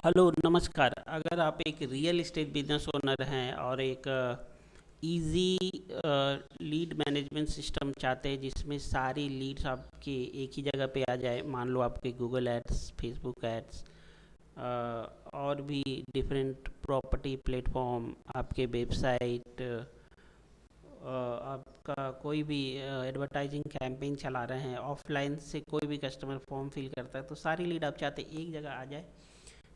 Hello नमस्कार। अगर आप एक रियल एस्टेट बिजनेस ओनर हैं और एक इजी लीड मैनेजमेंट सिस्टम चाहते हैं जिसमें सारी लीड्स आपके एक ही जगह पे आ जाए, मान लो आपके गूगल एड्स, फेसबुक एड्स और भी डिफरेंट प्रॉपर्टी प्लेटफॉर्म, आपके वेबसाइट, आपका कोई भी एडवर्टाइजिंग कैंपेन चला रहे हैं, ऑफलाइन से कोई भी कस्टमर फॉर्म फिल करता है तो सारी लीड आप चाहते हैं एक जगह आ जाए।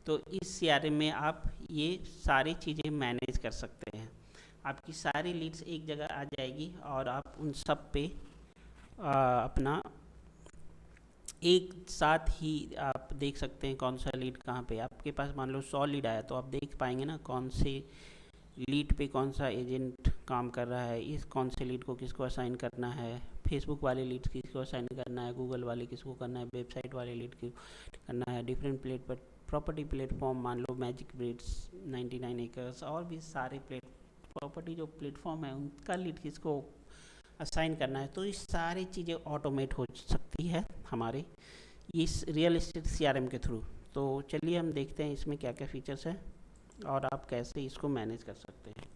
तो इस सीआरएम में आप ये सारी चीज़ें मैनेज कर सकते हैं। आपकी सारी लीड्स एक जगह आ जाएगी और आप उन सब पे अपना एक साथ ही आप देख सकते हैं कौन सा लीड कहाँ पे। आपके पास मान लो 100 लीड आया तो आप देख पाएंगे ना कौन से लीड पे कौन सा एजेंट काम कर रहा है, इस कौन से लीड को किसको असाइन करना है, फेसबुक वाले लीड किसको असाइन करना है, गूगल वाले किसको करना है, वेबसाइट वाले लीड को करना है, डिफरेंट प्लेट पर प्रॉपर्टी प्लेटफॉर्म मान लो मैजिक ब्रिड्स, 99 एकर्स और भी सारे प्रॉपर्टी जो प्लेटफॉर्म है उनका लीड किसको असाइन करना है। तो ये सारी चीज़ें ऑटोमेट हो सकती है हमारे इस रियल एस्टेट सीआरएम के थ्रू। तो चलिए हम देखते हैं इसमें क्या क्या फीचर्स हैं और आप कैसे इसको मैनेज कर सकते हैं।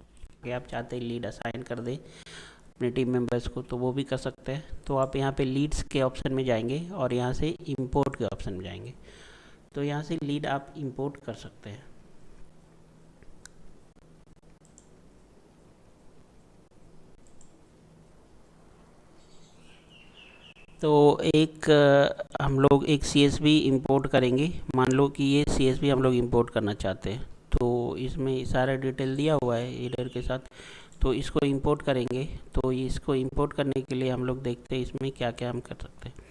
कि आप चाहते हैं लीड असाइन कर दें अपने टीम मेंबर्स को तो वो भी कर सकते हैं। तो आप यहाँ पे लीड्स के ऑप्शन में जाएंगे और यहाँ से इंपोर्ट के ऑप्शन में जाएंगे, तो यहाँ से लीड आप इंपोर्ट कर सकते हैं। तो एक हम लोग एक सीएसवी इंपोर्ट करेंगे। मान लो कि ये सीएसवी हम लोग इंपोर्ट करना चाहते हैं, तो इसमें सारा डिटेल दिया हुआ है हेडर के साथ। तो इसको इंपोर्ट करेंगे। तो इसको इंपोर्ट करने के लिए हम लोग देखते हैं इसमें क्या क्या हम कर सकते हैं।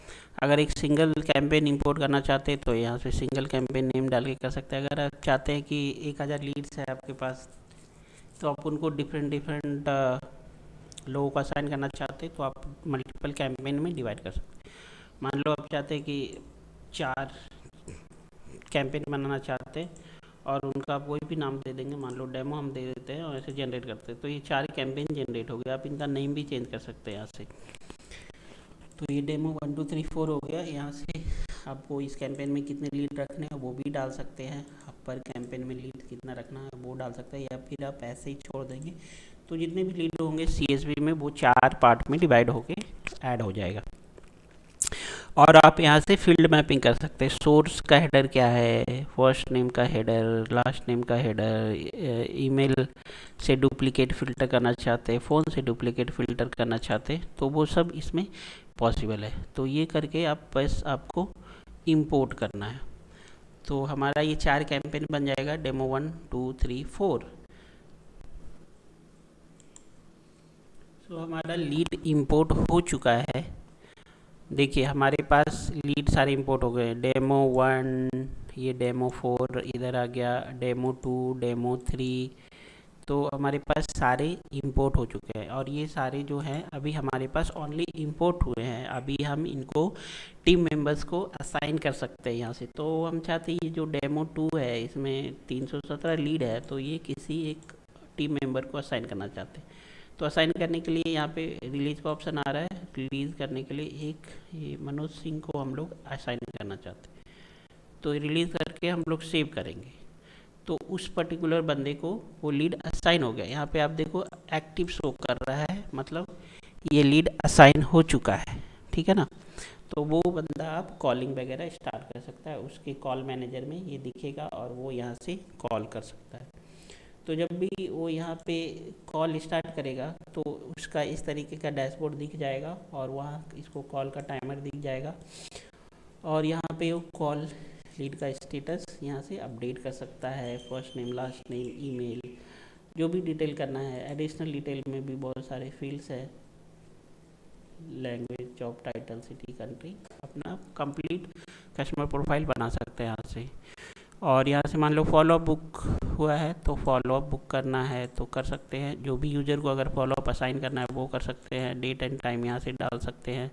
अगर एक सिंगल कैंपेन इंपोर्ट करना चाहते हैं तो यहाँ से सिंगल कैंपेन नेम डाल के कर सकते हैं। अगर आप चाहते हैं कि 1000 लीड्स है आपके पास तो आप उनको डिफरेंट डिफरेंट लोगों को असाइन करना चाहते हैं तो आप मल्टीपल कैंपेन में डिवाइड कर सकते हैं। मान लो आप चाहते हैं कि 4 कैंपेन बनाना चाहते हैं और उनका आप कोई भी नाम दे देंगे, मान लो डेमो हम दे देते हैं और ऐसे जनरेट करते हैं, तो ये 4 कैंपेन जनरेट हो गया। आप इनका नेम भी चेंज कर सकते हैं यहाँ से। तो ये डेमो 1 2 3 4 हो गया। यहाँ से आपको इस कैंपेन में कितने लीड रखने हैं वो भी डाल सकते हैं। आप पर कैंपेन में लीड कितना रखना है वो डाल सकते हैं, या फिर आप ऐसे ही छोड़ देंगे तो जितने भी लीड होंगे सीएसवी में वो 4 पार्ट में डिवाइड होके ऐड हो जाएगा। और आप यहाँ से फील्ड मैपिंग कर सकते हैं। सोर्स का हेडर क्या है, फर्स्ट नेम का हेडर, लास्ट नेम का हेडर, ईमेल से डुप्लीकेट फ़िल्टर करना चाहते हैं, फ़ोन से डुप्लीकेट फ़िल्टर करना चाहते हैं, तो वो सब इसमें पॉसिबल है। तो ये करके आप बस आपको इंपोर्ट करना है। तो हमारा ये 4 कैंपेन बन जाएगा, डेमो 1 2 3 4। तो हमारा लीड इंपोर्ट हो चुका है। देखिए हमारे पास लीड सारे इंपोर्ट हो गए। डेमो 1, ये डेमो 4 इधर आ गया, डेमो 2, डेमो 3। तो हमारे पास सारे इंपोर्ट हो चुके हैं और ये सारे जो हैं अभी हमारे पास ओनली इंपोर्ट हुए हैं। अभी हम इनको टीम मेंबर्स को असाइन कर सकते हैं यहाँ से। तो हम चाहते हैं ये जो डेमो 2 है इसमें 317 लीड है, तो ये किसी एक टीम मेंबर को असाइन करना चाहते हैं। तो असाइन करने के लिए यहाँ पे रिलीज़ का ऑप्शन आ रहा है। रिलीज़ करने के लिए एक ये मनोज सिंह को हम लोग असाइन करना चाहते हैं, तो रिलीज़ करके हम लोग सेव करेंगे तो उस पर्टिकुलर बंदे को वो लीड असाइन हो गया। यहाँ पे आप देखो एक्टिव शो कर रहा है, मतलब ये लीड असाइन हो चुका है, ठीक है ना। तो वो बंदा आप कॉलिंग वगैरह स्टार्ट कर सकता है, उसके कॉल मैनेजर में ये दिखेगा और वो यहाँ से कॉल कर सकता है। तो जब भी वो यहाँ पे कॉल स्टार्ट करेगा तो उसका इस तरीके का डैशबोर्ड दिख जाएगा और वहाँ इसको कॉल का टाइमर दिख जाएगा और यहाँ पे वो कॉल लीड का स्टेटस यहाँ से अपडेट कर सकता है। First name, last name, email, जो भी डिटेल करना है। एडिशनल डिटेल में भी बहुत सारे फील्ड्स है, language, job title, city, country, अपना कंप्लीट कस्टमर प्रोफाइल बना सकते हैं यहाँ से। और यहाँ से मान लो फॉलोअप बुक हुआ है तो फॉलोअप बुक करना है तो कर सकते हैं। जो भी यूज़र को अगर फॉलोअप असाइन करना है वो कर सकते हैं। डेट एंड टाइम यहाँ से डाल सकते हैं,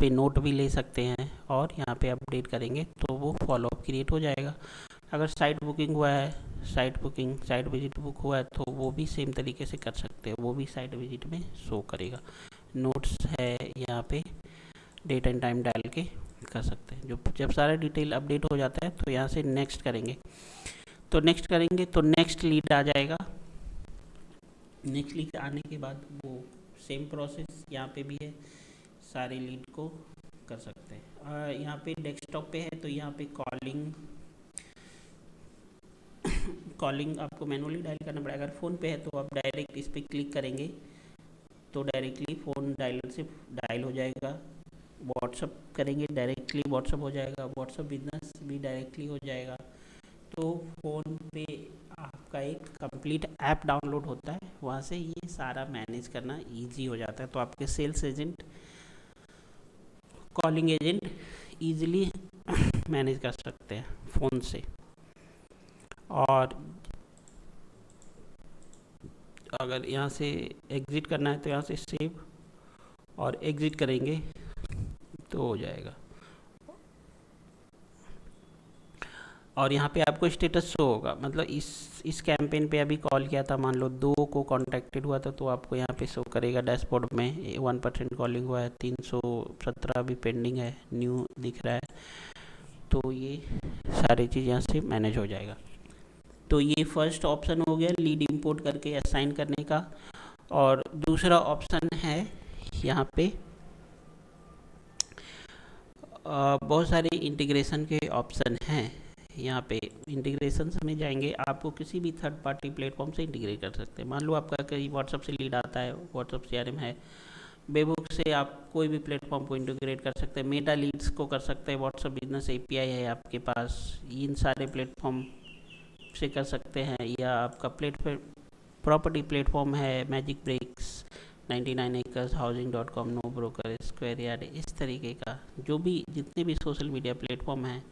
पे नोट भी ले सकते हैं और यहाँ पे अपडेट करेंगे तो वो फॉलोअप क्रिएट हो जाएगा। अगर साइट बुकिंग हुआ है, site booking, site visit book हुआ है तो वो भी सेम तरीके से कर सकते हैं, वो भी साइट विजिट में शो करेगा। नोट्स है यहाँ पे डेट एंड टाइम डाल के कर सकते हैं। जो जब सारा डिटेल अपडेट हो जाता है तो यहाँ से नेक्स्ट करेंगे, तो नेक्स्ट करेंगे तो नेक्स्ट लीड आ जाएगा। नेक्स्ट लीड आने के बाद वो सेम प्रोसेस यहाँ पे भी है, सारे लीड को कर सकते हैं। यहाँ पे डेस्कटॉप पे है तो यहाँ पे कॉलिंग आपको मैनुअली डायल करना पड़ेगा। अगर फ़ोन पे है तो आप डायरेक्ट इस पर क्लिक करेंगे तो डायरेक्टली फ़ोन डायलर से डायल हो जाएगा। व्हाट्सअप करेंगे डायरेक्टली व्हाट्सअप हो जाएगा, व्हाट्सअप बिजनेस भी डायरेक्टली हो जाएगा। तो फ़ोन पे आपका एक कंप्लीट ऐप डाउनलोड होता है, वहाँ से ये सारा मैनेज करना इजी हो जाता है। तो आपके sales agent, calling agent easily manage कर सकते हैं फ़ोन से। और अगर यहाँ से एग्ज़िट करना है तो यहाँ से सेव और एग्ज़िट करेंगे तो हो जाएगा। और यहाँ पे आपको स्टेटस शो होगा, मतलब इस कैंपेन पे अभी कॉल किया था, मान लो 2 को कॉन्टैक्टेड हुआ था तो आपको यहाँ पे शो करेगा डैशबोर्ड में 1% कॉलिंग हुआ है, 317 अभी पेंडिंग है, न्यू दिख रहा है। तो ये सारी चीज़ यहाँ से मैनेज हो जाएगा। तो ये फर्स्ट ऑप्शन हो गया लीड इंपोर्ट करके असाइन करने का। और दूसरा ऑप्शन है यहाँ पे बहुत सारे इंटीग्रेशन के ऑप्शन हैं। यहाँ पे इंटीग्रेशन में जाएंगे, आपको किसी भी थर्ड पार्टी प्लेटफॉर्म से इंटीग्रेट कर सकते हैं। मान लो आपका कहीं व्हाट्सअप से लीड आता है, व्हाट्सअप CRM है, बेबुक से आप कोई भी प्लेटफॉर्म को इंटीग्रेट कर सकते हैं, मेटा लीड्स को कर सकते हैं, व्हाट्सअप बिजनेस API है आपके पास, इन सारे प्लेटफॉर्म से कर सकते हैं। या आपका प्रॉपर्टी प्लेटफॉर्म है मैजिक ब्रिक्स, 99 एकर्स, हाउसिंग.com, नो ब्रोकर, स्क्वायर यार्ड, इस तरीके का जो भी जितने भी सोशल मीडिया प्लेटफॉर्म हैं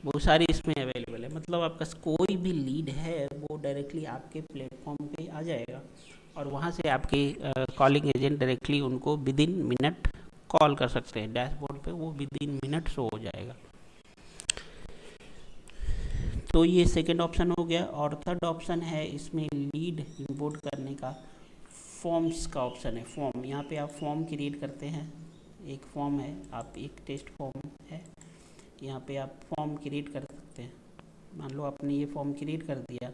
वो सारी इसमें अवेलेबल है। मतलब आपका कोई भी लीड है वो डायरेक्टली आपके प्लेटफॉर्म पे आ जाएगा और वहाँ से आपके कॉलिंग एजेंट डायरेक्टली उनको विद इन मिनट कॉल कर सकते हैं। डैशबोर्ड पे वो विद इन मिनट शो हो जाएगा। तो ये सेकंड ऑप्शन हो गया। और थर्ड ऑप्शन है इसमें लीड इंपोर्ट करने का, फॉर्म्स का ऑप्शन है। फॉर्म, यहाँ पे आप फॉर्म क्रिएट करते हैं, एक फॉर्म है, आप एक टेस्ट फॉर्म है, यहाँ पे आप फॉर्म क्रिएट कर सकते हैं। मान लो आपने ये फॉर्म क्रिएट कर दिया,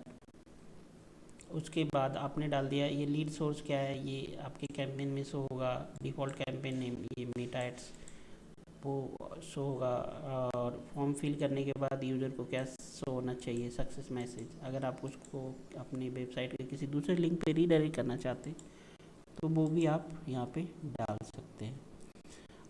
उसके बाद आपने डाल दिया ये लीड सोर्स क्या है, ये आपके कैंपेन में शो होगा, डिफ़ॉल्ट कैंपेन नेम ये मेटा एड्स वो शो होगा। और फॉर्म फिल करने के बाद यूज़र को क्या शो होना चाहिए, सक्सेस मैसेज। अगर आप उसको अपनी वेबसाइट के किसी दूसरे लिंक पे रीडायरेक्ट करना चाहते हैं तो वो भी आप यहाँ पे डाल सकते हैं।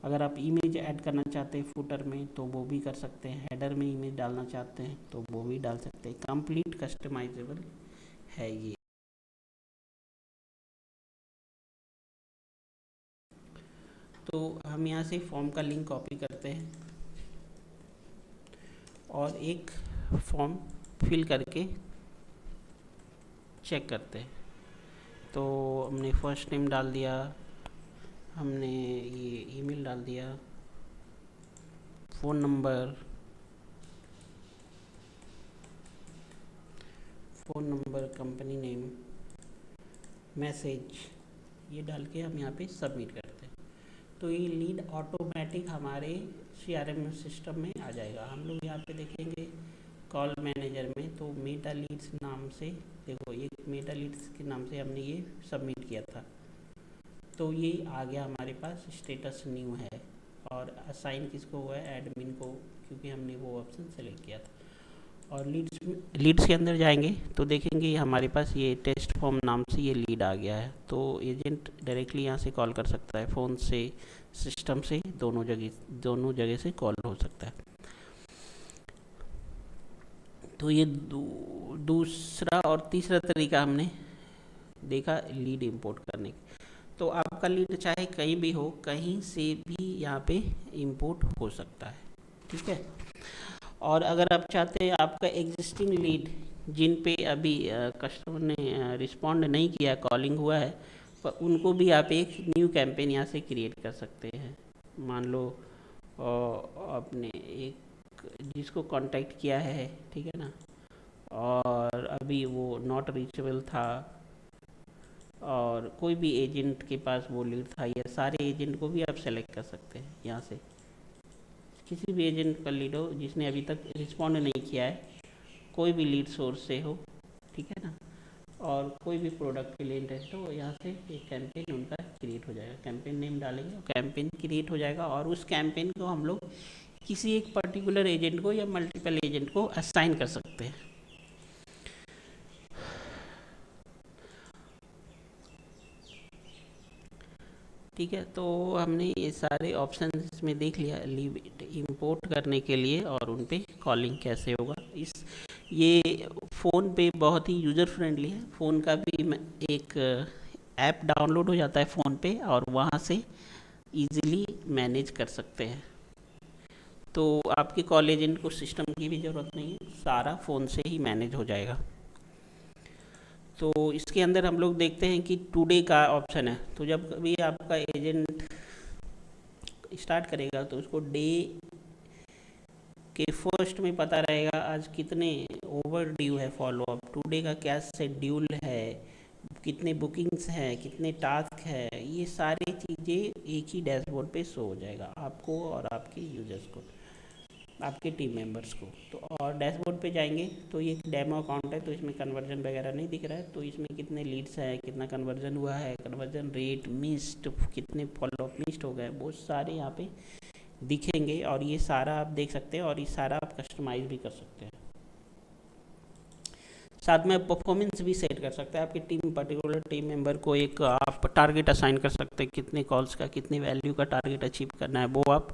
अगर आप इमेज ऐड करना चाहते हैं फुटर में तो वो भी कर सकते हैं, हेडर में इमेज डालना चाहते हैं तो वो भी डाल सकते हैं। कंप्लीट कस्टमाइजेबल है ये। तो हम यहाँ से फॉर्म का लिंक कॉपी करते हैं और एक फॉर्म फिल करके चेक करते हैं। तो हमने फर्स्ट नेम डाल दिया, हमने ये ईमेल डाल दिया, phone number, company name, message, ये डाल के हम यहाँ पे सबमिट करते हैं। तो ये लीड ऑटोमेटिक हमारे CRM सिस्टम में आ जाएगा। हम लोग यहाँ पे देखेंगे कॉल मैनेजर में, तो मेटा लीड्स नाम से, देखो ये मेटा लीड्स के नाम से हमने ये सबमिट किया था, तो ये आ गया हमारे पास, स्टेटस न्यू है। और असाइन किसको हुआ है, एडमिन को, क्योंकि हमने वो ऑप्शन सेलेक्ट किया था। और लीड्स के अंदर जाएंगे तो देखेंगे हमारे पास ये टेस्ट फॉर्म नाम से ये लीड आ गया है। तो एजेंट डायरेक्टली यहाँ से कॉल कर सकता है, फ़ोन से, सिस्टम से, दोनों जगह से कॉल हो सकता है। तो ये दूसरा और तीसरा तरीका हमने देखा लीड इंपोर्ट करने की। तो आपका लीड चाहे कहीं भी हो, कहीं से भी यहाँ पे इंपोर्ट हो सकता है, ठीक है। और अगर आप चाहते हैं आपका एग्जिस्टिंग लीड जिन पे अभी कस्टमर ने रिस्पॉन्ड नहीं किया, कॉलिंग हुआ है, पर उनको भी आप एक न्यू कैंपेन यहाँ से क्रिएट कर सकते हैं। मान लो आपने एक जिसको कांटेक्ट किया है, ठीक है ना, और अभी वो नॉट रीचेबल था और कोई भी एजेंट के पास वो लीड था, या सारे एजेंट को भी आप सेलेक्ट कर सकते हैं यहाँ से। किसी भी एजेंट का लीड हो जिसने अभी तक रिस्पॉन्ड नहीं किया है, कोई भी लीड सोर्स से हो, ठीक है ना, और कोई भी प्रोडक्ट के लिए इंटरेस्ट हो, यहाँ से एक कैंपेन उनका क्रिएट हो जाएगा। कैंपेन नेम डालेंगे और कैंपेन क्रिएट हो जाएगा, और उस कैंपेन को हम लोग किसी एक पर्टिकुलर एजेंट को या मल्टीपल एजेंट को असाइन कर सकते हैं। ठीक है, तो हमने ये सारे ऑप्शन इसमें देख लिया लीव इंपोर्ट करने के लिए, और उन पे कॉलिंग कैसे होगा। ये फ़ोन पे बहुत ही यूज़र फ्रेंडली है। फ़ोन का भी एक ऐप डाउनलोड हो जाता है फ़ोन पे, और वहाँ से इजीली मैनेज कर सकते हैं। तो आपके कॉल एजेंट को सिस्टम की भी ज़रूरत नहीं है, सारा फ़ोन से ही मैनेज हो जाएगा। तो इसके अंदर हम लोग देखते हैं कि टुडे का ऑप्शन है। तो जब कभी आपका एजेंट स्टार्ट करेगा तो उसको डे के फर्स्ट में पता रहेगा आज कितने ओवर ड्यू है फॉलोअप, टुडे का क्या शेड्यूल है, कितने बुकिंग्स हैं, कितने टास्क है, ये सारी चीज़ें एक ही डैशबोर्ड पे शो हो जाएगा आपको और आपके यूजर्स को, आपके टीम मेंबर्स को। तो और डैशबोर्ड पे जाएंगे तो ये डेमो अकाउंट है, तो इसमें कन्वर्जन वगैरह नहीं दिख रहा है, तो इसमें कितने लीड्स हैं, कितना कन्वर्जन हुआ है, कन्वर्जन रेट, मिस्ड, कितने फॉलोअप मिस्ड हो गए, वो सारे यहाँ पे दिखेंगे। और ये सारा आप देख सकते हैं, और ये सारा आप कस्टमाइज भी कर सकते हैं। साथ में परफॉर्मेंस भी सेट कर सकते हैं। आपकी टीम, पर्टिकुलर टीम मेंबर को एक आप टारगेट असाइन कर सकते हैं, कितने कॉल्स का, कितनी वैल्यू का टारगेट अचीव करना है, वो आप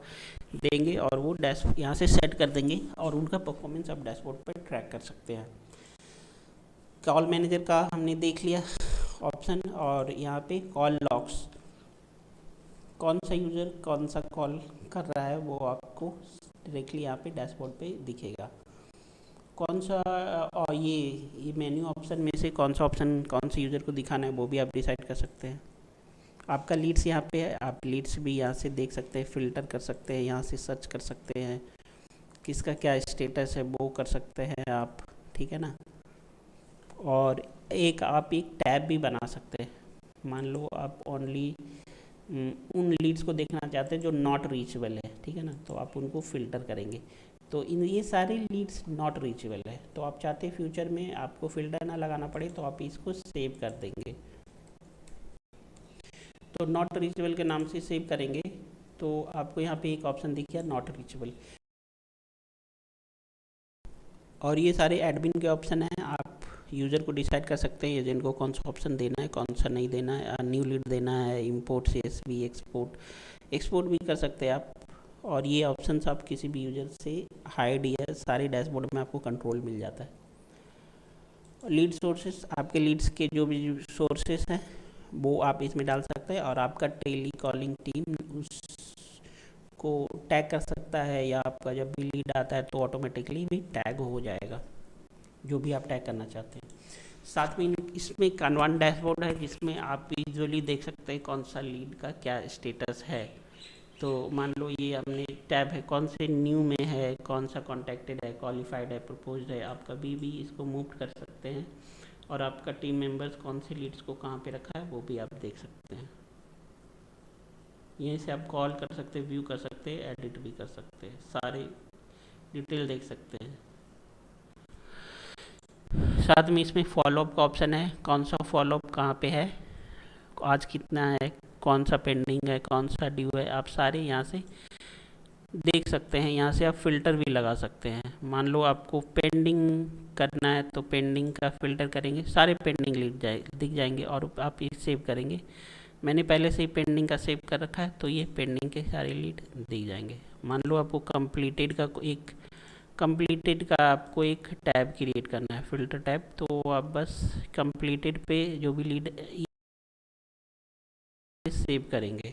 देंगे और वो डैश यहाँ से सेट कर देंगे, और उनका परफॉर्मेंस आप डैशबोर्ड पर ट्रैक कर सकते हैं। कॉल मैनेजर का हमने देख लिया ऑप्शन, और यहाँ पे कॉल लॉग्स, कौन सा यूज़र कौन सा कॉल कर रहा है वो आपको डायरेक्टली यहाँ पे डैशबोर्ड पे दिखेगा। कौन सा और ये मेन्यू ऑप्शन में से कौन सा ऑप्शन कौन से यूज़र को दिखाना है वो भी आप डिसाइड कर सकते हैं। आपका लीड्स यहाँ पे है, आप लीड्स भी यहाँ से देख सकते हैं, फ़िल्टर कर सकते हैं, यहाँ से सर्च कर सकते हैं, किसका क्या स्टेटस है वो कर सकते हैं आप, ठीक है ना। और आप एक टैब भी बना सकते हैं। मान लो आप ओनली उन लीड्स को देखना चाहते हैं जो नॉट रीचेबल है, ठीक है ना, तो आप उनको फ़िल्टर करेंगे। तो इन ये सारे लीड्स नॉट रीचेबल है, तो आप चाहते हैं फ्यूचर में आपको फ़िल्टर ना लगाना पड़े, तो आप इसको सेव कर देंगे। तो नॉट रीचेबल के नाम से सेव करेंगे, तो आपको यहाँ पे एक ऑप्शन दिख गया नॉट रीचेबल, और ये सारे एडमिन के ऑप्शन हैं। आप यूज़र को डिसाइड कर सकते हैं एजेंट को कौन सा ऑप्शन देना है, कौन सा नहीं देना है, न्यू लीड देना है, इंपोर्ट CSV, एक्सपोर्ट भी कर सकते हैं आप। और ये ऑप्शंस आप किसी भी यूज़र से हाइड या सारे डैशबोर्ड में आपको कंट्रोल मिल जाता है। लीड सोर्सेस, आपके लीड्स के जो भी सोर्सेस हैं वो आप इसमें डाल सकते हैं, और आपका टेली कॉलिंग टीम उसको टैग कर सकता है, या आपका जब भी लीड आता है तो ऑटोमेटिकली भी टैग हो जाएगा जो भी आप टैग करना चाहते हैं। साथ में इसमें कानवान डैशबोर्ड है जिसमें आप विजुअली देख सकते हैं कौन सा लीड का क्या स्टेटस है। तो मान लो ये हमने टैब है, कौन से न्यू में है, कौन सा कॉन्टैक्टेड है, क्वालिफाइड है, प्रपोज्ड है, आप कभी भी इसको मूव कर सकते हैं, और आपका टीम मेंबर्स कौन से लीड्स को कहाँ पे रखा है वो भी आप देख सकते हैं। यहीं से आप कॉल कर सकते हैं, व्यू कर सकते हैं, एडिट भी कर सकते हैं, सारे डिटेल देख सकते हैं। साथ में इसमें फॉलोअप का ऑप्शन है, कौन सा फॉलोअप कहाँ पे है, आज कितना है, कौन सा पेंडिंग है, कौन सा ड्यू है, आप सारे यहाँ से देख सकते हैं। यहाँ से आप फ़िल्टर भी लगा सकते हैं। मान लो आपको पेंडिंग करना है तो पेंडिंग का फ़िल्टर करेंगे, सारे पेंडिंग दिख जाएंगे, और आप ये सेव करेंगे। मैंने पहले से ही पेंडिंग का सेव कर रखा है, तो ये पेंडिंग के सारे लीड दिख जाएंगे। मान लो आपको कंप्लीटेड का आपको एक टैब क्रिएट करना है, फ़िल्टर टैब, तो आप बस कंप्लीटेड पे जो भी लीड सेव करेंगे।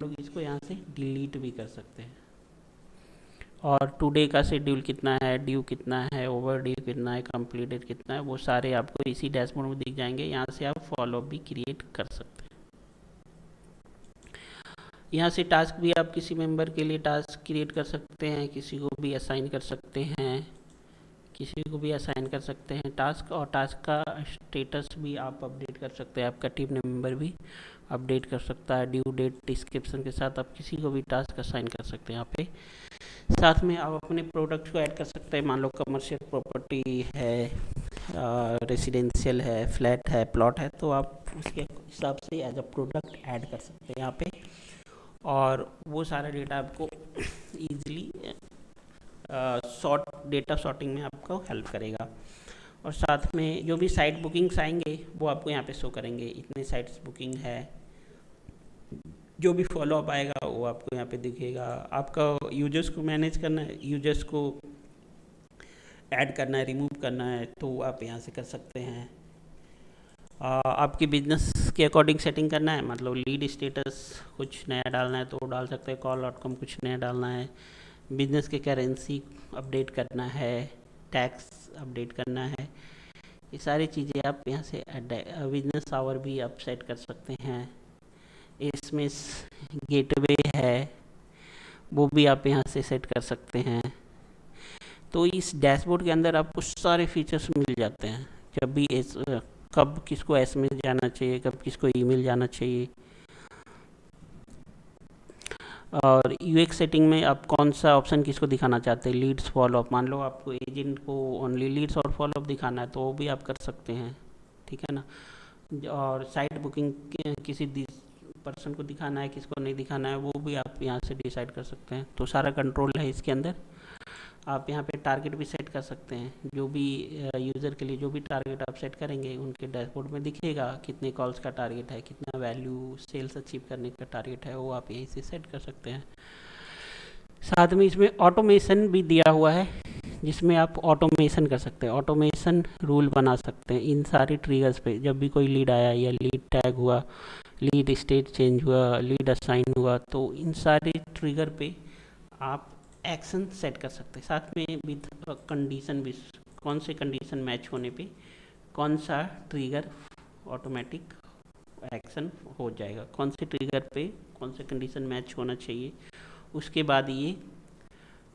लोग इसको यहाँ से डिलीट भी कर सकते हैं। और टुडे का शेड्यूल कितना है, ड्यू कितना है, ओवर ड्यू कितना है, कंप्लीटेड कितना है, वो सारे आपको इसी डैशबोर्ड में दिख जाएंगे। यहाँ से आप फॉलोअप भी क्रिएट कर सकते हैं। यहाँ से टास्क भी आप किसी मेंबर के लिए टास्क क्रिएट कर सकते हैं, किसी को भी असाइन कर सकते हैं, किसी को भी असाइन कर सकते हैं टास्क, और टास्क का स्टेटस भी आप अपडेट कर सकते हैं, आपका टीम मेंबर भी अपडेट कर सकता है। ड्यू डेट डिस्क्रिप्शन के साथ आप किसी को भी टास्क असाइन कर सकते हैं यहाँ पे। साथ में आप अपने प्रोडक्ट को ऐड कर सकते हैं। मान लो कमर्शियल प्रॉपर्टी है, रेसिडेंशियल है, फ्लैट है, प्लॉट है, तो आप उसके हिसाब से एज अ प्रोडक्ट ऐड कर सकते हैं यहाँ पे, और वो सारा डेटा आपको ईजिली डेटा सॉर्टिंग में आपको हेल्प करेगा। और साथ में जो भी साइट बुकिंग्स आएंगे वो आपको यहाँ पे शो करेंगे, इतने साइट्स बुकिंग है। जो भी फॉलोअप आएगा वो आपको यहाँ पे दिखेगा। आपका यूजर्स को मैनेज करना है, यूजर्स को ऐड करना है, रिमूव करना है, तो आप यहाँ से कर सकते हैं। आपके बिजनेस के अकॉर्डिंग सेटिंग करना है, मतलब लीड स्टेटस कुछ नया डालना है तो डाल सकते हैं, कॉल आउटकम कुछ नया डालना है, बिजनेस के करेंसी अपडेट करना है, टैक्स अपडेट करना है, ये सारी चीज़ें आप यहाँ से बिजनेस आवर भी आप सेट कर सकते हैं। इसमें गेटवे है वो भी आप यहाँ से सेट कर सकते हैं। तो इस डैशबोर्ड के अंदर आपको सारे फीचर्स मिल जाते हैं। जब भी कब किसको एसएमएस जाना चाहिए, कब किसको ईमेल जाना चाहिए, और यूएक्स सेटिंग में आप कौन सा ऑप्शन किसको दिखाना चाहते हैं, लीड्स फॉलोअप। मान लो आपको एजेंट को ओनली लीड्स और फॉलोअप दिखाना है तो वो भी आप कर सकते हैं, ठीक है ना। और साइट बुकिंग किसी पर्सन को दिखाना है, किसको नहीं दिखाना है, वो भी आप यहाँ से डिसाइड कर सकते हैं। तो सारा कंट्रोल है इसके अंदर। आप यहाँ पे टारगेट भी सेट कर सकते हैं, जो भी यूज़र के लिए जो भी टारगेट आप सेट करेंगे उनके डैशबोर्ड में दिखेगा, कितने कॉल्स का टारगेट है, कितना वैल्यू सेल्स अचीव करने का टारगेट है, वो आप यहीं से सेट कर सकते हैं। साथ में इसमें ऑटोमेशन भी दिया हुआ है, जिसमें आप ऑटोमेशन कर सकते हैं, ऑटोमेशन रूल बना सकते हैं इन सारी ट्रिगर्स पे। जब भी कोई लीड आया या लीड टैग हुआ, लीड स्टेट चेंज हुआ, लीड असाइन हुआ, तो इन सारे ट्रिगर पे आप एक्शन सेट कर सकते हैं। साथ में विद कंडीशन भी, कौन से कंडीशन मैच होने पे कौन सा ट्रिगर ऑटोमेटिक एक्शन हो जाएगा, कौन से ट्रिगर पे कौन से कंडीशन मैच होना चाहिए, उसके बाद ये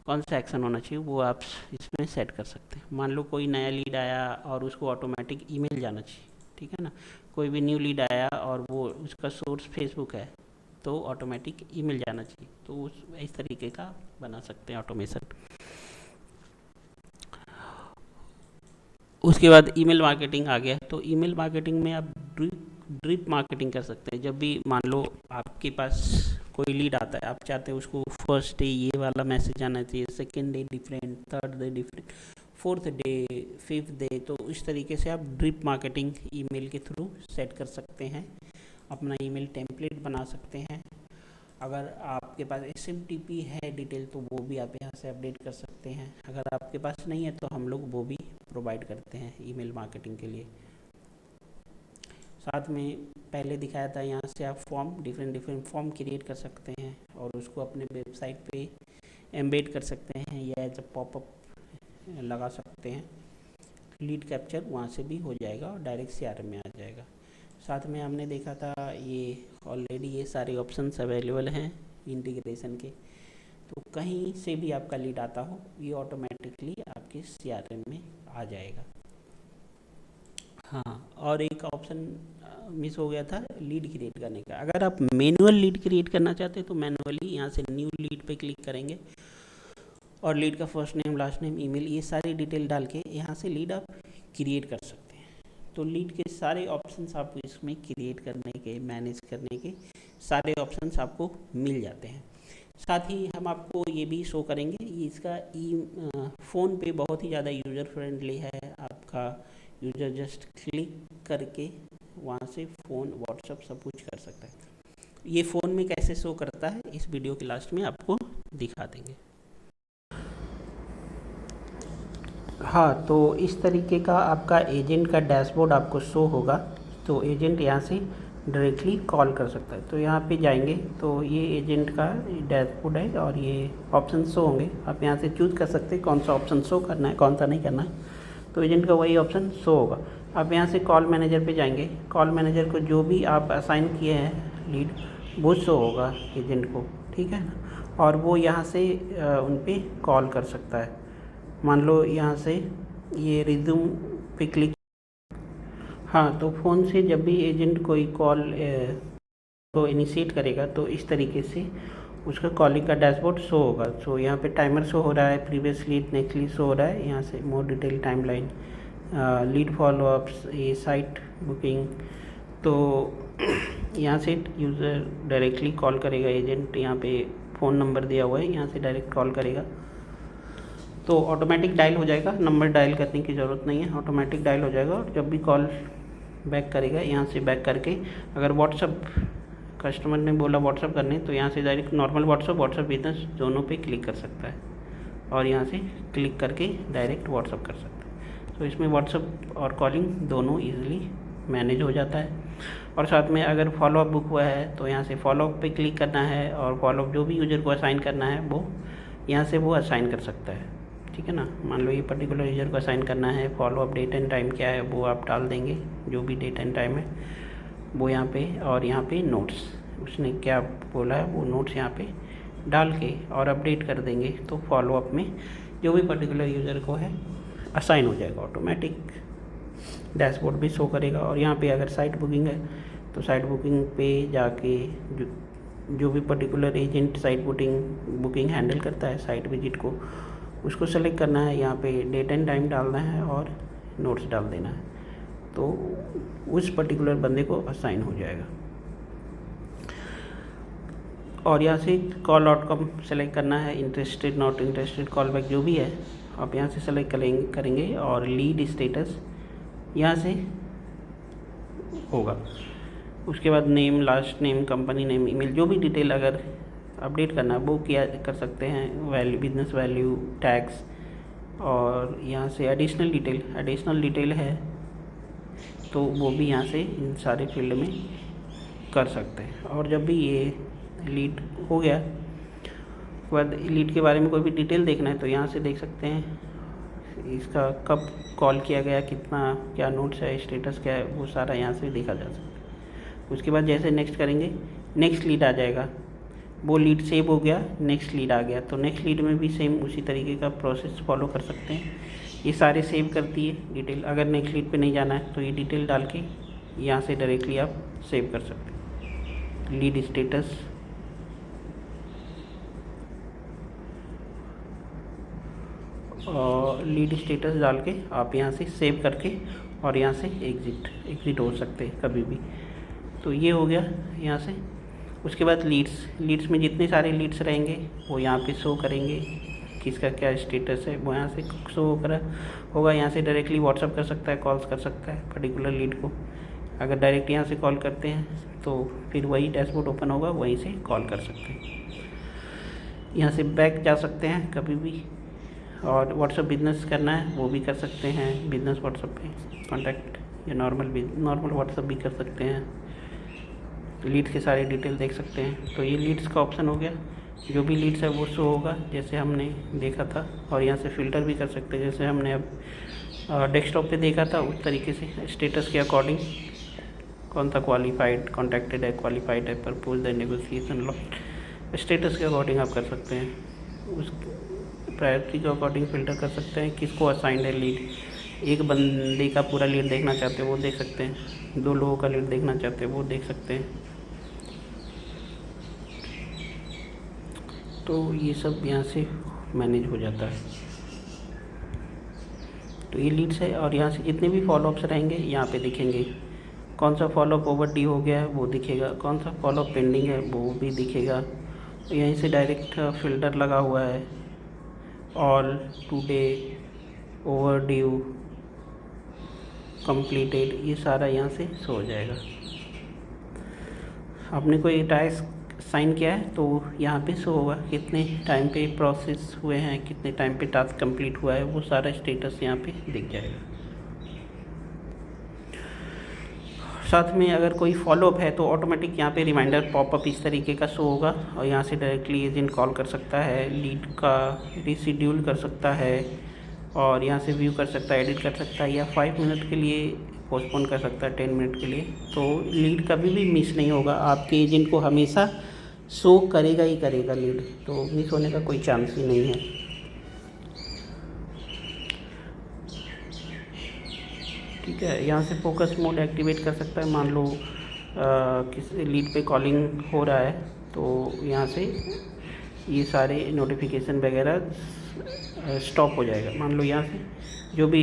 कौन सा एक्शन होना चाहिए वो आप इसमें सेट कर सकते हैं। मान लो कोई नया लीड आया और उसको ऑटोमेटिक ईमेल जाना चाहिए, ठीक है ना। कोई भी न्यू लीड आया और वो उसका सोर्स फेसबुक है तो ऑटोमेटिक ईमेल जाना चाहिए, तो इस तरीके का बना सकते हैं ऑटोमेशन। उसके बाद ईमेल मार्केटिंग आ गया, तो ईमेल मार्केटिंग में आप ड्रिप मार्केटिंग कर सकते हैं। जब भी मान लो आपके पास कोई लीड आता है, आप चाहते हैं उसको फर्स्ट डे ये वाला मैसेज आना चाहिए, second day different, third day different, fourth day, fifth day, तो इस तरीके से आप ड्रिप मार्केटिंग ईमेल के थ्रू सेट कर सकते हैं। अपना ईमेल टेम्पलेट बना सकते हैं। अगर आपके पास SMTP है डिटेल तो वो भी आप यहाँ से अपडेट कर सकते हैं। अगर आपके पास नहीं है तो हम लोग वो भी प्रोवाइड करते हैं ईमेल मार्केटिंग के लिए। साथ में पहले दिखाया था, यहाँ से आप फॉर्म डिफरेंट फॉर्म क्रिएट कर सकते हैं और उसको अपने वेबसाइट पे एम्बेड कर सकते हैं या एज अ पॉपअप लगा सकते हैं। लीड कैप्चर वहाँ से भी हो जाएगा और डायरेक्ट CRM में आ जाएगा। साथ में हमने देखा था ये ऑलरेडी ये सारे ऑप्शंस अवेलेबल हैं इंटीग्रेशन के, तो कहीं से भी आपका लीड आता हो ये ऑटोमेटिकली आपके CRM में आ जाएगा। हाँ, और एक ऑप्शन मिस हो गया था लीड क्रिएट करने का। अगर आप मैनुअल लीड क्रिएट करना चाहते हैं तो मैनुअली यहाँ से न्यू लीड पे क्लिक करेंगे और लीड का first name, last name, email, ये सारी डिटेल डाल के यहाँ से लीड आप क्रिएट कर सकते हैं। तो लीड के सारे ऑप्शंस आपको इसमें क्रिएट करने के, मैनेज करने के सारे ऑप्शंस आपको मिल जाते हैं। साथ ही हम आपको ये भी शो करेंगे, इसका फ़ोन पे बहुत ही ज़्यादा यूज़र फ्रेंडली है। आपका यूज़र जस्ट क्लिक करके वहाँ से फ़ोन, व्हाट्सअप सब कुछ कर सकता है। ये फ़ोन में कैसे शो करता है इस वीडियो के लास्ट में आपको दिखा देंगे। हाँ, तो इस तरीके का आपका एजेंट का डैशबोर्ड आपको शो होगा। तो एजेंट यहाँ से डायरेक्टली कॉल कर सकता है। तो यहाँ पे जाएंगे तो ये एजेंट का डैशबोर्ड है और ये ऑप्शन शो होंगे। आप यहाँ से चूज़ कर सकते हैं कौन सा ऑप्शन शो करना है, कौन सा नहीं करना है। तो एजेंट का वही ऑप्शन शो होगा। आप यहाँ से कॉल मैनेजर पे जाएंगे, कॉल मैनेजर को जो भी आप असाइन किए हैं लीड वो शो होगा एजेंट को, ठीक है ना। और वो यहाँ से उन पर कॉल कर सकता है। मान लो यहाँ से ये रिज्यूम पे क्लिक। हाँ, तो फ़ोन से जब भी एजेंट कोई कॉल को इनिशिएट करेगा तो इस तरीके से उसका कॉलिंग का डैशबोर्ड शो होगा। सो यहाँ पे टाइमर शो हो रहा है, previous lead next lead show हो रहा है। यहाँ से more detail timeline, lead follow-ups, ये साइट बुकिंग। तो यहाँ से यूज़र डायरेक्टली कॉल करेगा, एजेंट यहाँ पे फ़ोन नंबर दिया हुआ है, यहाँ से डायरेक्ट कॉल करेगा तो ऑटोमेटिक डायल हो जाएगा। नंबर डायल करने की ज़रूरत नहीं है, ऑटोमेटिक डायल हो जाएगा। और जब भी कॉल बैक करेगा, यहाँ से बैक करके अगर व्हाट्सअप कस्टमर ने बोला व्हाट्सअप करने तो यहाँ से डायरेक्ट नॉर्मल व्हाट्सअप बिजनेस दोनों पे क्लिक कर सकता है और यहाँ से क्लिक करके डायरेक्ट व्हाट्सअप कर सकता है। तो इसमें व्हाट्सअप और कॉलिंग दोनों ईजिली मैनेज हो जाता है। और साथ में अगर फॉलोअप बुक हुआ है तो यहाँ से फॉलोअप पे क्लिक करना है और फॉलोअप जो भी यूज़र को असाइन करना है वो यहाँ से वो असाइन कर सकता है। ठीक है ना, मान लो ये पर्टिकुलर यूज़र को असाइन करना है, फॉलोअप डेट एंड टाइम क्या है वो आप डाल देंगे, जो भी डेट एंड टाइम है वो यहाँ पे, और यहाँ पे नोट्स उसने क्या बोला है वो नोट्स यहाँ पे डाल के और अपडेट कर देंगे तो फॉलोअप में जो भी पर्टिकुलर यूज़र को है असाइन हो जाएगा, ऑटोमेटिक डैशबोर्ड भी शो करेगा। और यहाँ पे अगर साइट बुकिंग है तो साइट बुकिंग पे जाके जो भी particular agent site booking handle करता है साइट विजिट को, उसको सेलेक्ट करना है, यहाँ पे डेट एंड टाइम डालना है और नोट्स डाल देना है तो उस पर्टिकुलर बंदे को असाइन हो जाएगा। और यहाँ से कॉल आउटकम सेलेक्ट करना है, interested not interested call back जो भी है आप यहाँ से सेलेक्ट करेंगे और लीड स्टेटस यहाँ से होगा। उसके बाद name, last name, company name, email, जो भी डिटेल अगर अपडेट करना है वो किया कर सकते हैं, वैल्यू, बिजनेस वैल्यू, टैक्स। और यहाँ से एडिशनल डिटेल है तो वो भी यहाँ से इन सारे फील्ड में कर सकते हैं। और जब भी ये लीड हो गया उसके बाद लीड के बारे में कोई भी डिटेल देखना है तो यहाँ से देख सकते हैं, इसका कब कॉल किया गया, कितना क्या नोट्स है, स्टेटस क्या है, वो सारा यहाँ से देखा जा सकता है। उसके बाद जैसे नेक्स्ट करेंगे नेक्स्ट लीड आ जाएगा, वो लीड सेव हो गया, नेक्स्ट लीड आ गया तो नेक्स्ट लीड में भी सेम उसी तरीके का प्रोसेस फॉलो कर सकते हैं। ये सारे सेव करती है डिटेल। अगर नेक्स्ट लीड पे नहीं जाना है तो ये डिटेल डाल के यहाँ से डायरेक्टली आप सेव कर सकते हैं। लीड स्टेटस, और लीड स्टेटस डाल के आप यहाँ से सेव करके और यहाँ से एग्ज़िट हो सकते हैं कभी भी। तो ये हो गया यहाँ से। उसके बाद लीड्स में जितने सारे लीड्स रहेंगे वो यहाँ पे शो करेंगे, किसका क्या स्टेटस है वो यहाँ से शो होगा। यहाँ से डायरेक्टली व्हाट्सअप कर सकता है, कॉल्स कर सकता है पर्टिकुलर लीड को। अगर डायरेक्ट यहाँ से कॉल करते हैं तो फिर वही डैशबोर्ड ओपन होगा, वहीं से कॉल कर सकते हैं। यहाँ से बैक जा सकते हैं कभी भी। और व्हाट्सअप बिजनेस करना है वो भी कर सकते हैं, बिजनेस व्हाट्सअप पे कॉन्टैक्ट, या नॉर्मल व्हाट्सअप भी कर सकते हैं। लीड्स के सारे डिटेल देख सकते हैं। तो ये लीड्स का ऑप्शन हो गया, जो भी लीड्स है वो शो होगा जैसे हमने देखा था। और यहाँ से फ़िल्टर भी कर सकते हैं जैसे हमने अब डेस्कटॉप पे देखा था उस तरीके से, स्टेटस के अकॉर्डिंग कौन सा क्वालिफाइड कॉन्टैक्टेड है, क्वालिफाइड है, propose the negotiation law, status के अकॉर्डिंग आप कर सकते हैं। उस प्रायोरिटी के अकॉर्डिंग फ़िल्टर कर सकते हैं किसको असाइंड है लीड। एक बंदे का पूरा लीड देखना चाहते हैं वो देख सकते हैं, 2 लोगों का लीड देखना चाहते हैं वो देख सकते हैं। तो ये सब यहाँ से मैनेज हो जाता है। तो ये लीड्स है। और यहाँ से जितने भी फॉलोअप्स रहेंगे यहाँ पे दिखेंगे, कौन सा फॉलोअप ओवरड्यू हो गया है वो दिखेगा, कौन सा फॉलोअप पेंडिंग है वो भी दिखेगा। यहीं से डायरेक्ट फ़िल्टर लगा हुआ है, ऑल, टुडे, ओवरड्यू, कंप्लीटेड, ये सारा यहाँ से शो हो जाएगा। आपने कोई टास्क साइन किया है तो यहाँ पे शो होगा कितने टाइम पे प्रोसेस हुए हैं, कितने टाइम पे टास्क कंप्लीट हुआ है, वो सारा स्टेटस यहाँ पे दिख जाएगा। साथ में अगर कोई फॉलोअप है तो ऑटोमेटिक यहाँ पे रिमाइंडर पॉपअप इस तरीके का शो होगा और यहाँ से डायरेक्टली एजेंट कॉल कर सकता है, लीड का रीशेड्यूल कर सकता है और यहाँ से व्यू कर सकता है, एडिट कर सकता है, या 5 मिनट के लिए पोस्टपोन कर सकता है, 10 मिनट के लिए। तो लीड कभी भी मिस नहीं होगा, आपके एजेंट को हमेशा शो करेगा ही करेगा लीड, तो मिस होने का कोई चांस ही नहीं है। ठीक है। यहाँ से फोकस मोड एक्टिवेट कर सकता है। मान लो किस लीड पे कॉलिंग हो रहा है तो यहाँ से ये सारे नोटिफिकेशन वगैरह स्टॉप हो जाएगा। मान लो यहाँ से जो भी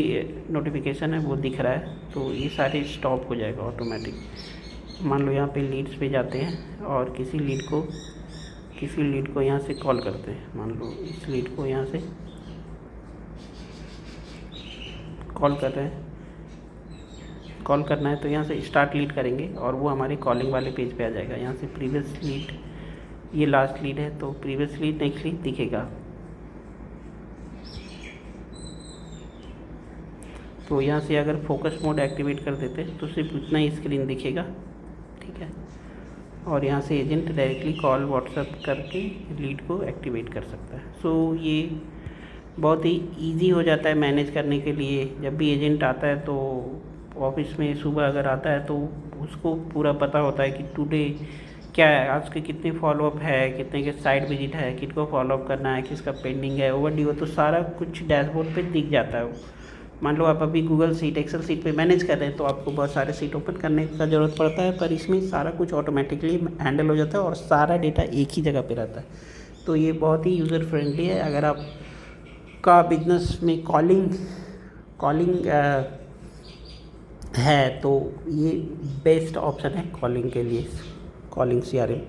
नोटिफिकेशन है वो दिख रहा है तो ये सारे स्टॉप हो जाएगा ऑटोमेटिक। मान लो यहाँ पे लीड्स पे जाते हैं और किसी लीड को यहाँ से कॉल करते हैं। मान लो इस लीड को यहाँ से कॉल कर रहे हैं, कॉल करना है तो यहाँ से स्टार्ट लीड करेंगे और वो हमारे कॉलिंग वाले पेज पे आ जाएगा। यहाँ से प्रीवियस लीड, ये लास्ट लीड है तो प्रीवियस लीड नेक्स्ट लीड दिखेगा। तो यहाँ से अगर फोकस मोड एक्टिवेट कर देते तो सिर्फ उतना ही स्क्रीन दिखेगा, ठीक है। और यहाँ से एजेंट डायरेक्टली कॉल व्हाट्सएप करके लीड को एक्टिवेट कर सकता है। सो ये बहुत ही इजी हो जाता है मैनेज करने के लिए। जब भी एजेंट आता है तो ऑफिस में सुबह अगर आता है तो उसको पूरा पता होता है कि टुडे क्या है, आज के कितने फॉलोअप है, कितने के साइट विजिट है, किसको फॉलोअप करना है, किसका पेंडिंग है, ओवरड्यू है, तो सारा कुछ डैशबोर्ड पे दिख जाता है वो। मान लो आप अभी गूगल शीट, एक्सेल शीट पे मैनेज कर रहे हैं तो आपको बहुत सारे शीट ओपन करने का ज़रूरत पड़ता है, पर इसमें सारा कुछ ऑटोमेटिकली हैंडल हो जाता है और सारा डेटा एक ही जगह पे रहता है। तो ये बहुत ही यूज़र फ्रेंडली है। अगर आप का बिजनेस में कॉलिंग है तो ये बेस्ट ऑप्शन है कॉलिंग के लिए, कॉलिंग CRM।